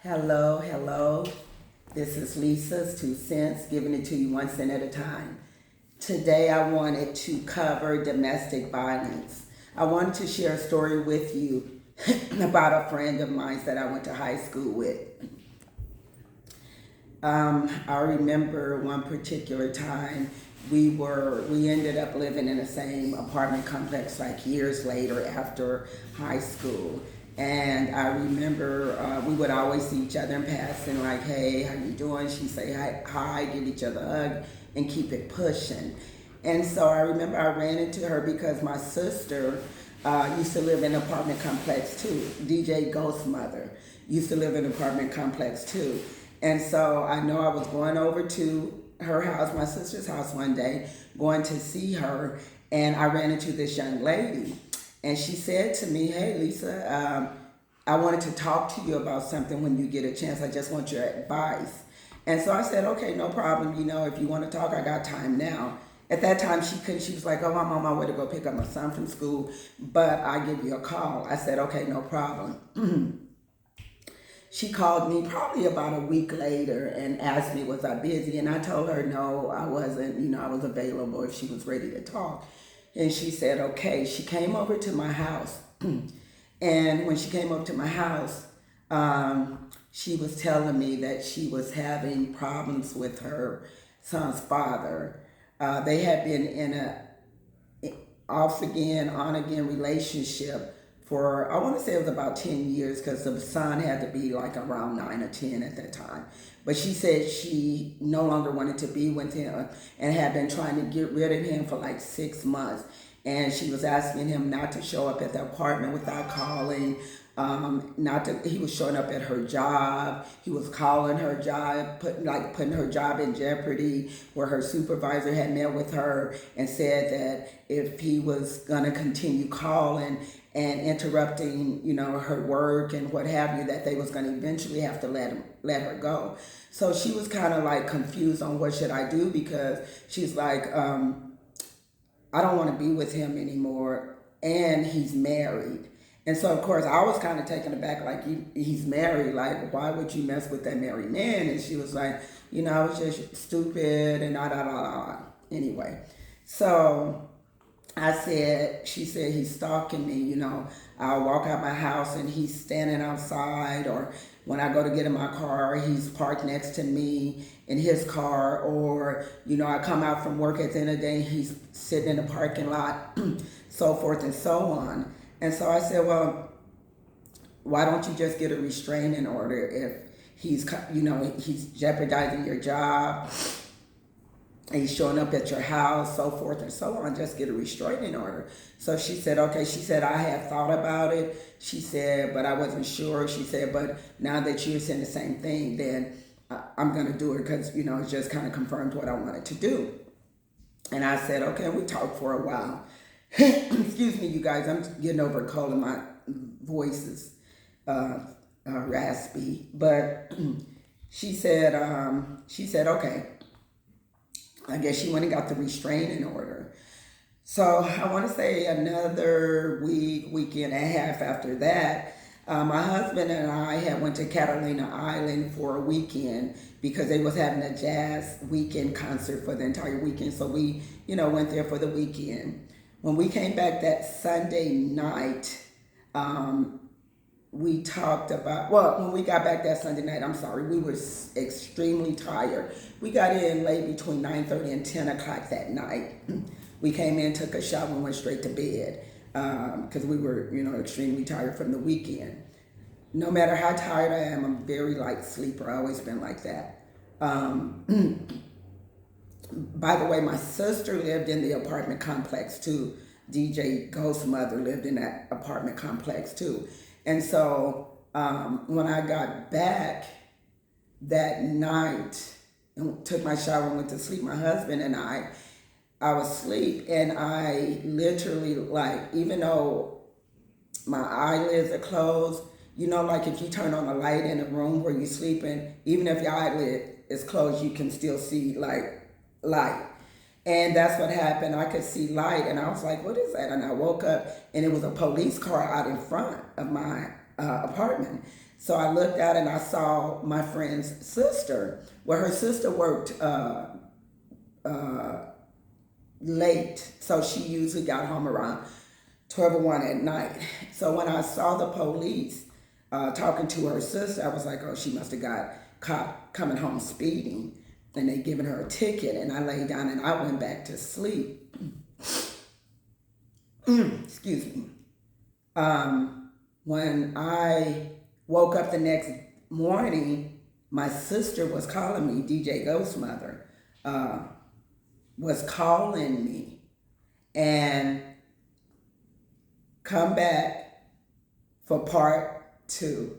Hello, hello. This is Lisa's 2 cents, giving it to you 1 cent at a time. Today I wanted to cover domestic violence. I wanted to share a story with you about a friend of mine that I went to high school with. I remember one particular time we ended up living in the same apartment complex like years later after high school. And I remember we would always see each other in passing, like, "Hey, how you doing?" She'd say hi, give each other a hug, and keep it pushing. And so I remember I ran into her because my sister used to live in an apartment complex too. DJ Ghost Mother used to live in an apartment complex too. And so I know I was going over to her house, my sister's house one day, going to see her, and I ran into this young lady. And she said to me, "Hey, Lisa, I wanted to talk to you about something when you get a chance. I just want your advice." And so I said, "Okay, no problem. If you want to talk, I got time now." At that time, she couldn't. She was like, "Oh, I'm on my way to go pick up my son from school, but I'll give you a call." I said, "Okay, no problem." She called me probably about a week later and asked me, was I busy? And I told her no, I wasn't. I was available if she was ready to talk. And she said, okay. She came over to my house. And when she came up to my house, she was telling me that she was having problems with her son's father. They had been in a off again, on again relationship for, I want to say it was about 10 years because the son had to be like around 9 or 10 at that time. But she said she no longer wanted to be with him and had been trying to get rid of him for like 6 months. And she was asking him not to show up at the apartment without calling. He was showing up at her job. He was calling her job, putting her job in jeopardy, where her supervisor had met with her and said that if he was gonna continue calling and interrupting, her work and what have you, that they was gonna eventually have to let her go. So she was kind of like confused on what should I do, because she's like, I don't want to be with him anymore, and he's married. And so, of course, I was kind of taken aback, like, he's married. Like, why would you mess with that married man? And she was like, I was just stupid and da da da da. Anyway, so she said, he's stalking me. I'll walk out my house and he's standing outside, or when I go to get in my car, he's parked next to me in his car, or, I come out from work at the end of the day, he's sitting in the parking lot, so forth and so on. And so I said, well, why don't you just get a restraining order if he's jeopardizing your job, he's showing up at your house, so forth and so on, just get a restraining order. So she said, okay. She said, I had thought about it. She said, but I wasn't sure. She said, but now that you're saying the same thing, then I'm going to do it, because, it just kind of confirmed what I wanted to do. And I said, okay. And we talked for a while. Excuse me, you guys. I'm getting over a cold and my voice is raspy. But she said, okay. I guess she went and got the restraining order. So I want to say another week and a half after that, my husband and I had went to Catalina Island for a weekend because they was having a jazz weekend concert for the entire weekend. So we, went there for the weekend. When we came back that Sunday night, we talked about, when we got back that Sunday night, we were extremely tired. We got in late between 9:30 and 10 o'clock that night. We came in, took a shower, and went straight to bed because we were, extremely tired from the weekend. No matter how tired I am, I'm a very light sleeper. I've always been like that. By the way, my sister lived in the apartment complex too. DJ Ghost Mother lived in that apartment complex too. And so when I got back that night and took my shower and went to sleep, my husband and I was asleep, and I literally, even though my eyelids are closed, like if you turn on a light in a room where you're sleeping, even if your eyelid is closed, you can still see light. And that's what happened. I could see light, and I was like, what is that? And I woke up, and it was a police car out in front of my apartment. So I looked out and I saw my friend's sister. Well, her sister worked late, so she usually got home around 12 or 1 at night. So when I saw the police talking to her sister, I was like, oh, she must have got caught coming home speeding, and they given her a ticket. And I laid down and I went back to sleep. Excuse me. When I woke up the next morning, my sister was calling me, DJ Ghost's mother, was calling me, and come back for part two.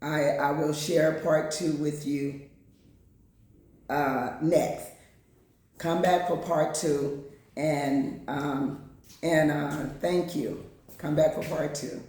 I will share part two with you next. Come back for part two, and thank you. Come back for part two.